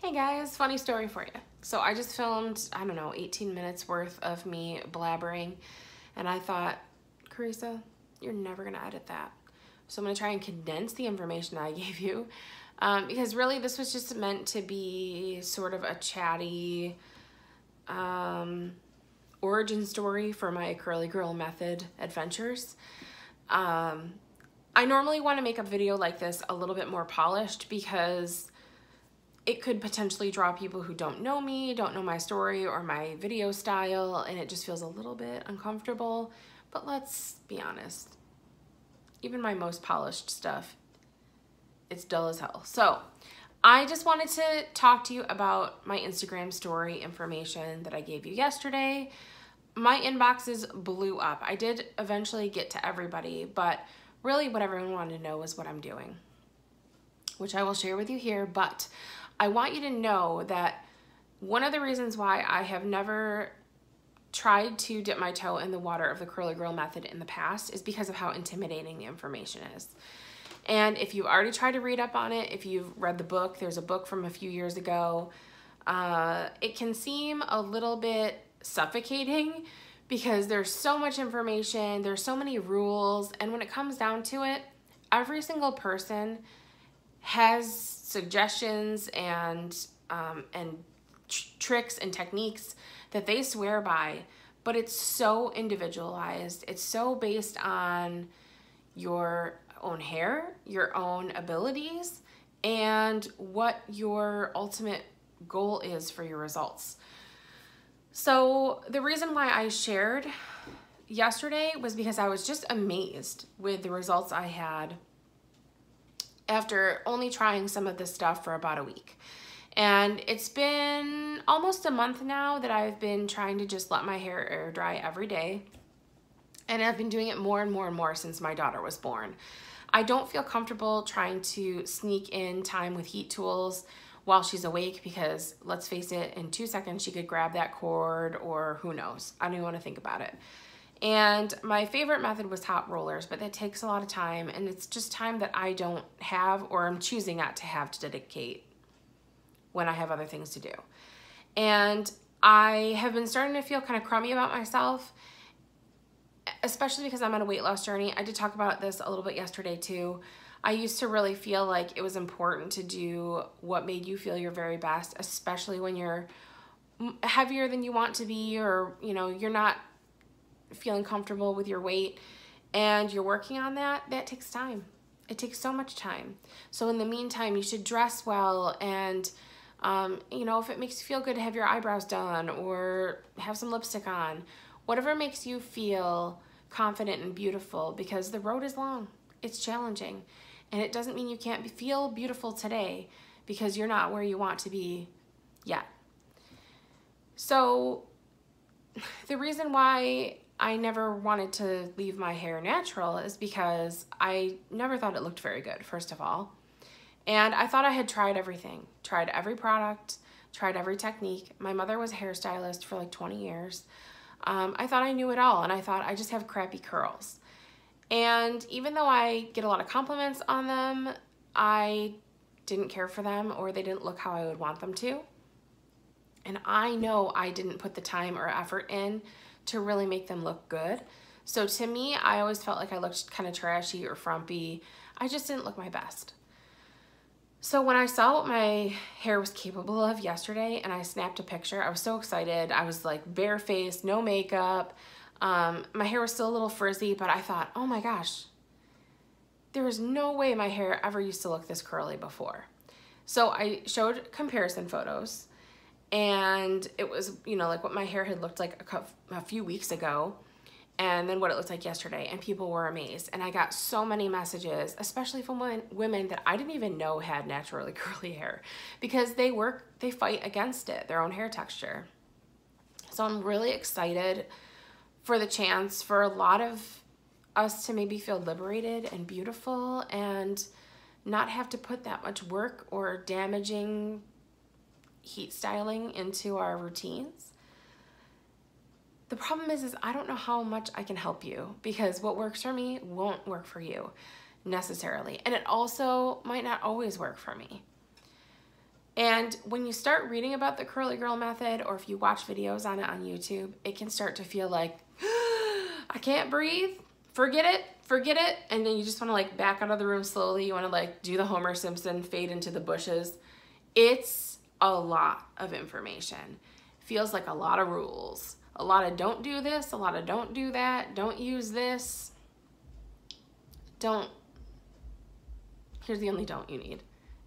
Hey guys, funny story for you. So I just filmed, I don't know, 18 minutes worth of me blabbering, and I thought, Carissa, you're never gonna edit that. So I'm gonna try and condense the information I gave you, because really this was just meant to be sort of a chatty origin story for my Curly Girl Method adventures. I normally want to make a video like this a little bit more polished because it could potentially draw people who don't know me, don't know my story or my video style, and it just feels a little bit uncomfortable. But let's be honest, even my most polished stuff, it's dull as hell. So I just wanted to talk to you about my Instagram story information that I gave you yesterday. My inboxes blew up. I did eventually get to everybody, but really what everyone wanted to know was what I'm doing, which I will share with you here. But I want you to know that one of the reasons why I have never tried to dip my toe in the water of the Curly Girl Method in the past is because of how intimidating the information is. And if you've already tried to read up on it, if you've read the book, there's a book from a few years ago, it can seem a little bit suffocating because there's so much information, there's so many rules, and when it comes down to it, every single person has suggestions and tricks and techniques that they swear by, but it's so individualized. It's so based on your own hair, your own abilities, and what your ultimate goal is for your results. So the reason why I shared yesterday was because I was just amazed with the results I had after only trying some of this stuff for about a week. And it's been almost a month now that I've been trying to just let my hair air dry every day. And I've been doing it more and more and more since my daughter was born. I don't feel comfortable trying to sneak in time with heat tools while she's awake because, let's face it, in 2 seconds she could grab that cord or who knows. I don't even want to think about it. And my favorite method was hot rollers, but that takes a lot of time, and it's just time that I don't have or I'm choosing not to have to dedicate when I have other things to do. And I have been starting to feel kind of crummy about myself, especially because I'm on a weight loss journey. I did talk about this a little bit yesterday too. I used to really feel like it was important to do what made you feel your very best, especially when you're heavier than you want to be, or you're not feeling comfortable with your weight and you're working on that. That takes time. It takes so much time. So in the meantime, you should dress well and if it makes you feel good to have your eyebrows done or have some lipstick on, whatever makes you feel confident and beautiful, because the road is long, it's challenging, and it doesn't mean you can't feel beautiful today because you're not where you want to be yet. So the reason why I never wanted to leave my hair natural is because I never thought it looked very good, first of all. And I thought I had tried everything, tried every product, tried every technique. My mother was a hairstylist for like 20 years. I thought I knew it all, and I thought I just have crappy curls. And even though I get a lot of compliments on them, I didn't care for them, or they didn't look how I would want them to. And I know I didn't put the time or effort in to really make them look good. So to me, I always felt like I looked kind of trashy or frumpy. I just didn't look my best. So when I saw what my hair was capable of yesterday and I snapped a picture, I was so excited. I was like barefaced, no makeup. My hair was still a little frizzy, but I thought, oh my gosh, there is no way my hair ever used to look this curly before. So I showed comparison photos, and it was, like what my hair had looked like a few weeks ago, and then what it looked like yesterday, and people were amazed. And I got so many messages, especially from women that I didn't even know had naturally curly hair, because they fight against it, their own hair texture. So I'm really excited for the chance for a lot of us to maybe feel liberated and beautiful and not have to put that much work or damaging heat styling into our routines. The problem is I don't know how much I can help you, because what works for me won't work for you necessarily. And it also might not always work for me. And when you start reading about the Curly Girl method, or if you watch videos on it on YouTube, it can start to feel like, I can't breathe, forget it. And then you just want to like back out of the room slowly. You want to like do the Homer Simpson fade into the bushes. It's a lot of information. Feels like a lot of rules. A lot of don't do this, a lot of don't do that, don't use this. Here's the only don't you need.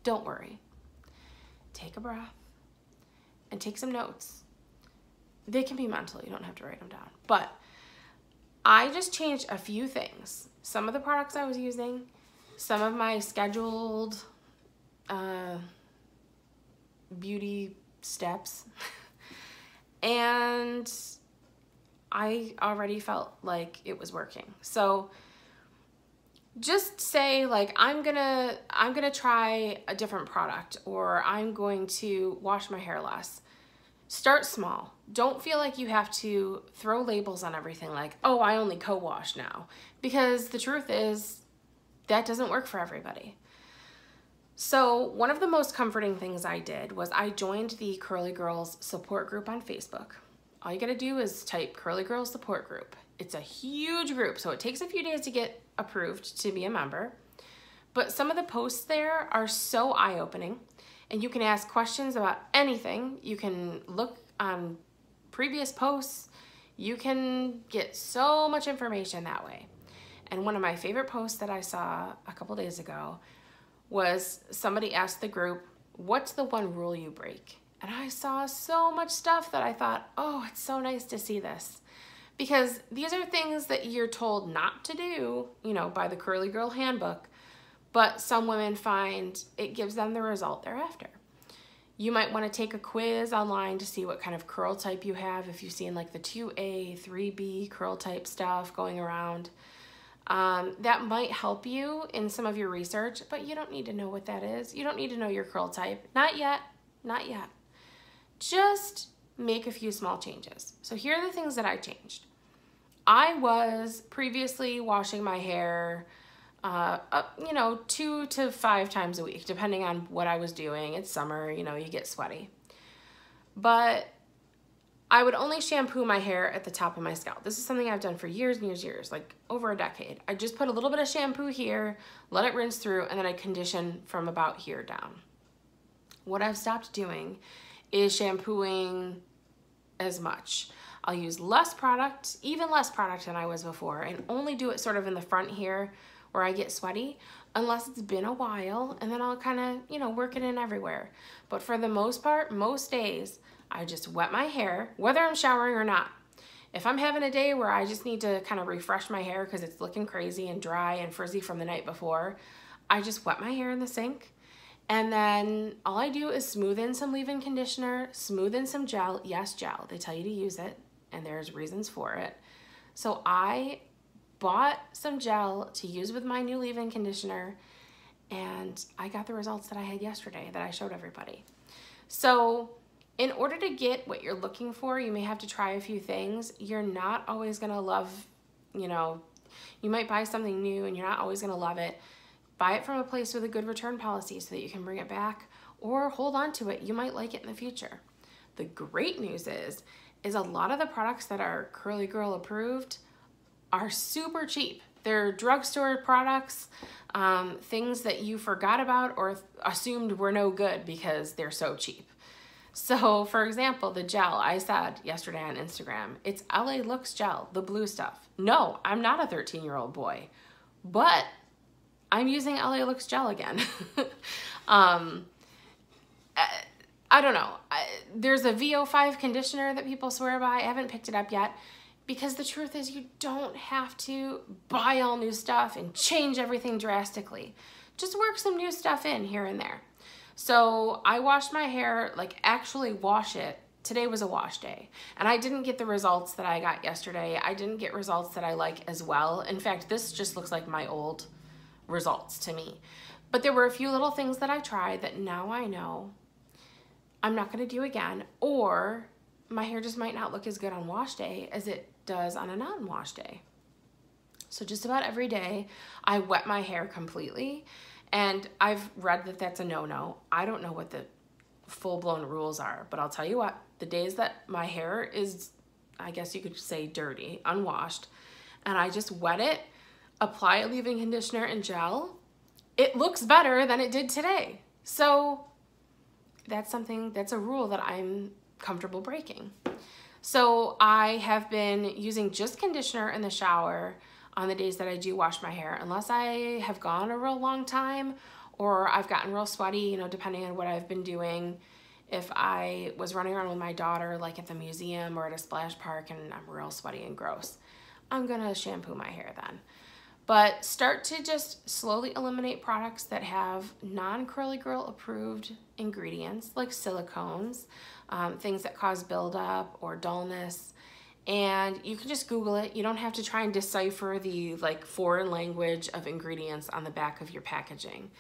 Don't worry. Take a breath and take some notes. They can be mental, you don't have to write them down. But I just changed a few things. Some of the products I was using, some of my scheduled beauty steps, and I already felt like it was working. So just say like, I'm gonna try a different product, or I'm going to wash my hair less. Start small. Don't feel like you have to throw labels on everything like, oh, I only co-wash now. Because the truth is, that doesn't work for everybody. So one of the most comforting things I did was I joined the Curly Girls support group on Facebook. All you gotta do is type Curly Girls support group. It's a huge group, so it takes a few days to get approved to be a member. But some of the posts there are so eye-opening, and you can ask questions about anything. You can look on previous posts. You can get so much information that way. And one of my favorite posts that I saw a couple days ago was somebody asked the group, what's the one rule you break? And I saw so much stuff that I thought, oh, it's so nice to see this. Because these are things that you're told not to do, you know, by the Curly Girl Handbook, but some women find it gives them the result they're after. You might want to take a quiz online to see what kind of curl type you have, if you've seen like the 2A, 3B curl type stuff going around. That might help you in some of your research, but you don't need to know what that is. You don't need to know your curl type. Not yet, not yet. Just make a few small changes. So here are the things that I changed. I was previously washing my hair, you know, 2 to 5 times a week, depending on what I was doing. It's summer, you know, you get sweaty. But I would only shampoo my hair at the top of my scalp. This is something I've done for years and years and years, like over a decade. I just put a little bit of shampoo here, let it rinse through, and then I condition from about here down. What I've stopped doing is shampooing as much. I'll use less product, even less product than I was before, and only do it sort of in the front here where I get sweaty, unless it's been a while, and then I'll kind of, you know, work it in everywhere. But for the most part, most days, I just wet my hair, whether I'm showering or not. If I'm having a day where I just need to kind of refresh my hair because it's looking crazy and dry and frizzy from the night before, I just wet my hair in the sink. And then all I do is smooth in some leave-in conditioner, smooth in some gel. Yes, gel. They tell you to use it, and there's reasons for it. So I bought some gel to use with my new leave-in conditioner, and I got the results that I had yesterday that I showed everybody. So in order to get what you're looking for, you may have to try a few things. You're not always gonna love, you know, you might buy something new and you're not always gonna love it. Buy it from a place with a good return policy so that you can bring it back, or hold on to it. You might like it in the future. The great news is a lot of the products that are Curly Girl approved are super cheap. They're drugstore products, things that you forgot about or assumed were no good because they're so cheap. So for example, the gel, I said yesterday on Instagram, it's LA Looks gel, the blue stuff. No, I'm not a 13-year-old boy, but I'm using LA Looks gel again. I don't know. There's a VO5 conditioner that people swear by. I haven't picked it up yet because the truth is you don't have to buy all new stuff and change everything drastically. Just work some new stuff in here and there. So I washed my hair, like actually wash it. Today was a wash day, and I didn't get the results that I got yesterday. I didn't get results that I like as well. In fact, this just looks like my old results to me. But there were a few little things that I tried that now I know I'm not gonna do again, or my hair just might not look as good on wash day as it does on a non-wash day. So just about every day, I wet my hair completely, and I've read that that's a no-no. I don't know what the full-blown rules are. But I'll tell you what, the days that my hair is, I guess you could say dirty, unwashed, and I just wet it, apply a leave-in conditioner and gel, it looks better than it did today. So that's a rule that I'm comfortable breaking. So I have been using just conditioner in the shower on the days that I do wash my hair, unless I have gone a real long time or I've gotten real sweaty, you know, depending on what I've been doing. If I was running around with my daughter, like at the museum or at a splash park, and I'm real sweaty and gross, I'm gonna shampoo my hair then. But start to just slowly eliminate products that have non-Curly Girl approved ingredients like silicones, things that cause buildup or dullness. And you can just Google it. You don't have to try and decipher the like foreign language of ingredients on the back of your packaging.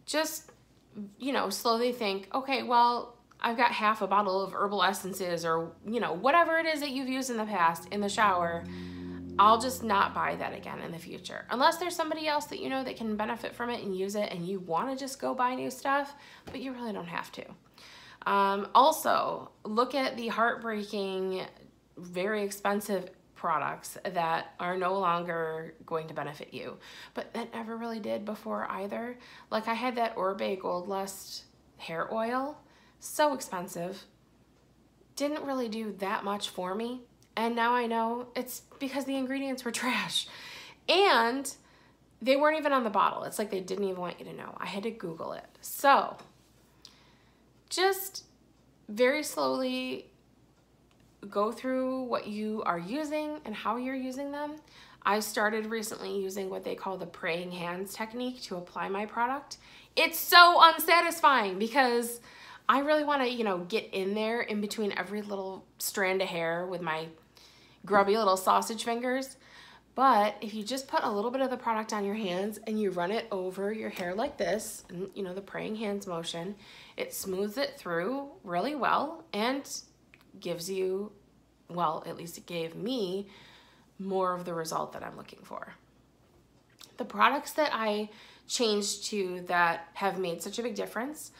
Just, you know, slowly think, okay, well, I've got half a bottle of herbal essences or, you know, whatever it is that you've used in the past in the shower. I'll just not buy that again in the future. Unless there's somebody else that you know that can benefit from it and use it and you want to just go buy new stuff, but you really don't have to. Also, look at the heartbreaking, very expensive products that are no longer going to benefit you, but that never really did before either. Like I had that Oribe Gold Lust hair oil, so expensive, didn't really do that much for me. And now I know it's because the ingredients were trash and they weren't even on the bottle. It's like they didn't even want you to know. I had to Google it. So just very slowly go through what you are using and how you're using them. I started recently using what they call the praying hands technique to apply my product. It's so unsatisfying because I really want to, you know, get in there in between every little strand of hair with my grubby little sausage fingers. But if you just put a little bit of the product on your hands and you run it over your hair like this, and, you know, the praying hands motion, it smooths it through really well and gives you, well, at least it gave me more of the result that I'm looking for. The products that I changed to that have made such a big difference,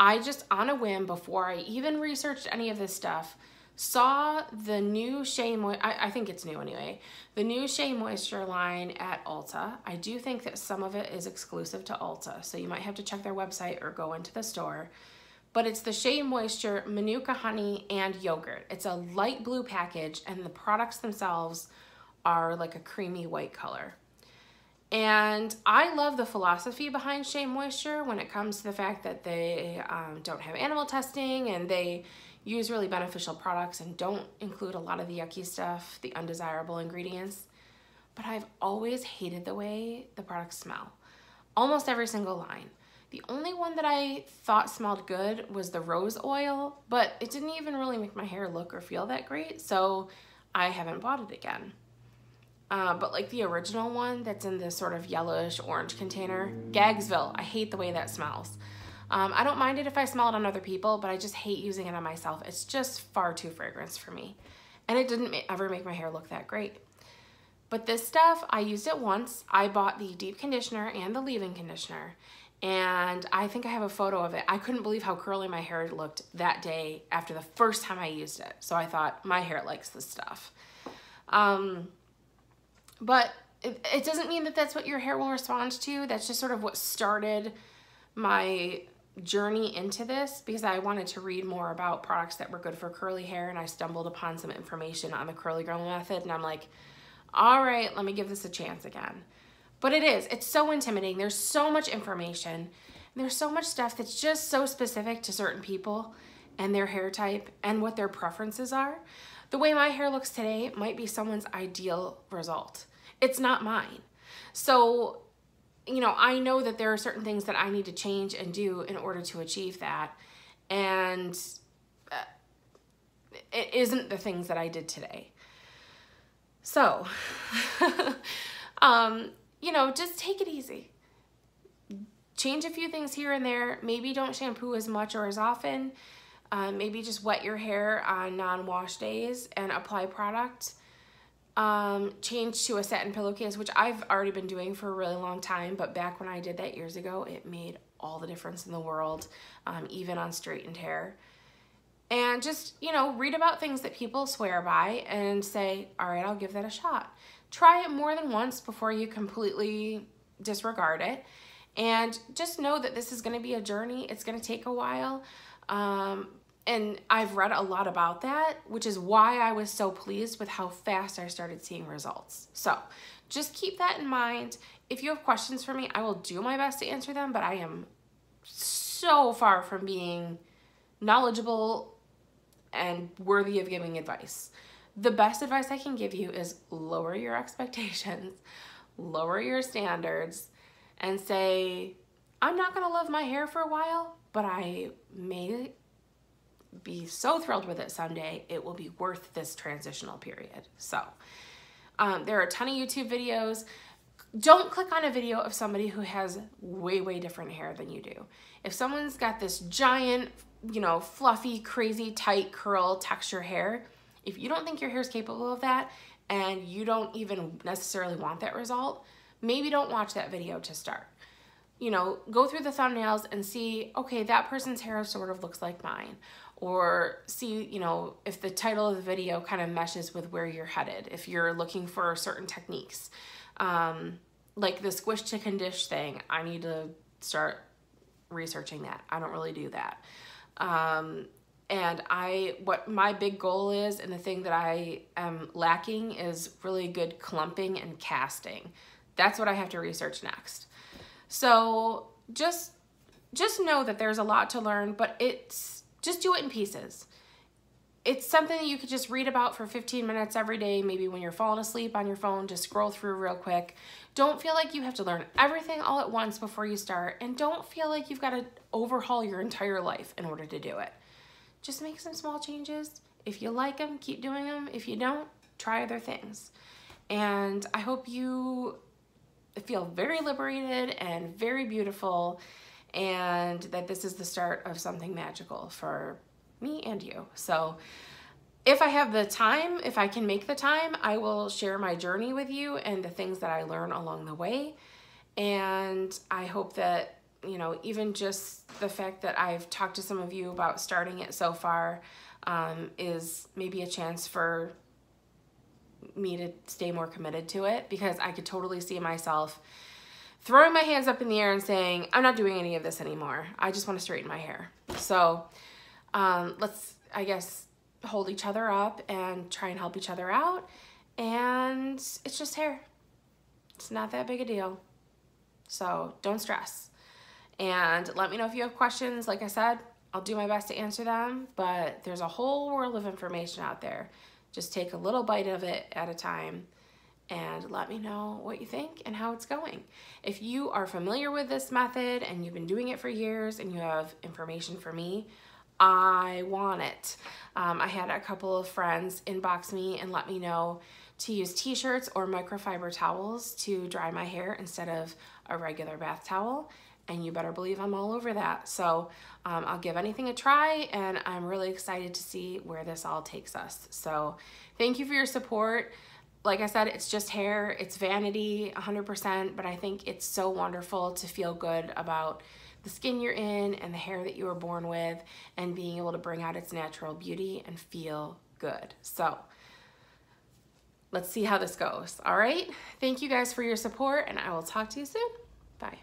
I just on a whim, before I even researched any of this stuff, saw the new Shea Moisture, I think it's new anyway, the new Shea Moisture line at Ulta. I do think that some of it is exclusive to Ulta, so you might have to check their website or go into the store. But it's the Shea Moisture Manuka Honey and Yogurt. It's a light blue package and the products themselves are like a creamy white color. And I love the philosophy behind Shea Moisture when it comes to the fact that they don't have animal testing and they use really beneficial products and don't include a lot of the yucky stuff, the undesirable ingredients. But I've always hated the way the products smell. Almost every single line. The only one that I thought smelled good was the rose oil, but it didn't even really make my hair look or feel that great, so I haven't bought it again. But like the original one that's in this sort of yellowish orange container, Gagsville, I hate the way that smells. I don't mind it if I smell it on other people, but I just hate using it on myself. It's just far too fragrance for me. And it didn't ever make my hair look that great. But this stuff, I used it once. I bought the deep conditioner and the leave-in conditioner. And I think I have a photo of it. I couldn't believe how curly my hair looked that day after the first time I used it. So I thought, my hair likes this stuff. But it doesn't mean that that's what your hair will respond to. That's just sort of what started my journey into this, because I wanted to read more about products that were good for curly hair, and I stumbled upon some information on the Curly Girl method, and I'm like, all right, let me give this a chance again. But it's so intimidating. There's so much information, and there's so much stuff that's just so specific to certain people and their hair type and what their preferences are. The way my hair looks today might be someone's ideal result. It's not mine. So, you know, I know that there are certain things that I need to change and do in order to achieve that. And it isn't the things that I did today. So, you know, just take it easy. Change a few things here and there. Maybe don't shampoo as much or as often. Maybe just wet your hair on non-wash days and apply product. Change to a satin pillowcase, which I've already been doing for a really long time, but back when I did that years ago, it made all the difference in the world, even on straightened hair. And just, you know, read about things that people swear by and say, all right, I'll give that a shot. Try it more than once before you completely disregard it. And just know that this is going to be a journey. It's going to take a while. And I've read a lot about that, which is why I was so pleased with how fast I started seeing results. So just keep that in mind. If you have questions for me, I will do my best to answer them, but I am so far from being knowledgeable and worthy of giving advice. The best advice I can give you is lower your expectations, lower your standards, and say, I'm not gonna love my hair for a while, but I may be so thrilled with it someday, it will be worth this transitional period. So there are a ton of YouTube videos. Don't click on a video of somebody who has way, way different hair than you do. If someone's got this giant, you know, fluffy, crazy, tight curl texture hair, if you don't think your hair is capable of that and you don't even necessarily want that result, maybe don't watch that video to start. You know, go through the thumbnails and see, okay, that person's hair sort of looks like mine. Or see, you know, if the title of the video kind of meshes with where you're headed, if you're looking for certain techniques. Like the squish to condish thing, I need to start researching that. I don't really do that. And what my big goal is, and the thing that I am lacking, is really good clumping and casting. That's what I have to research next. So just know that there's a lot to learn, but just do it in pieces. It's something that you could just read about for 15 minutes every day, maybe when you're falling asleep on your phone, just scroll through real quick. Don't feel like you have to learn everything all at once before you start, and don't feel like you've got to overhaul your entire life in order to do it. Just make some small changes. If you like them, keep doing them. If you don't, try other things. And I hope you feel very liberated and very beautiful, and that this is the start of something magical for me and you. So if I have the time, if I can make the time, I will share my journey with you and the things that I learn along the way. And I hope that, you know, even just the fact that I've talked to some of you about starting it so far is maybe a chance for me to stay more committed to it, because I could totally see myself throwing my hands up in the air and saying, I'm not doing any of this anymore. I just want to straighten my hair. So let's, I guess, hold each other up and try and help each other out. And it's just hair. It's not that big a deal. So don't stress. And let me know if you have questions. Like I said, I'll do my best to answer them, but there's a whole world of information out there. Just take a little bite of it at a time and let me know what you think and how it's going. If you are familiar with this method and you've been doing it for years and you have information for me, I want it. I had a couple of friends inbox me and let me know to use t-shirts or microfiber towels to dry my hair instead of a regular bath towel. And you better believe I'm all over that. So I'll give anything a try, and I'm really excited to see where this all takes us. So thank you for your support. Like I said, it's just hair, it's vanity 100%, but I think it's so wonderful to feel good about the skin you're in and the hair that you were born with, and being able to bring out its natural beauty and feel good. So let's see how this goes. All right. Thank you guys for your support, and I will talk to you soon. Bye.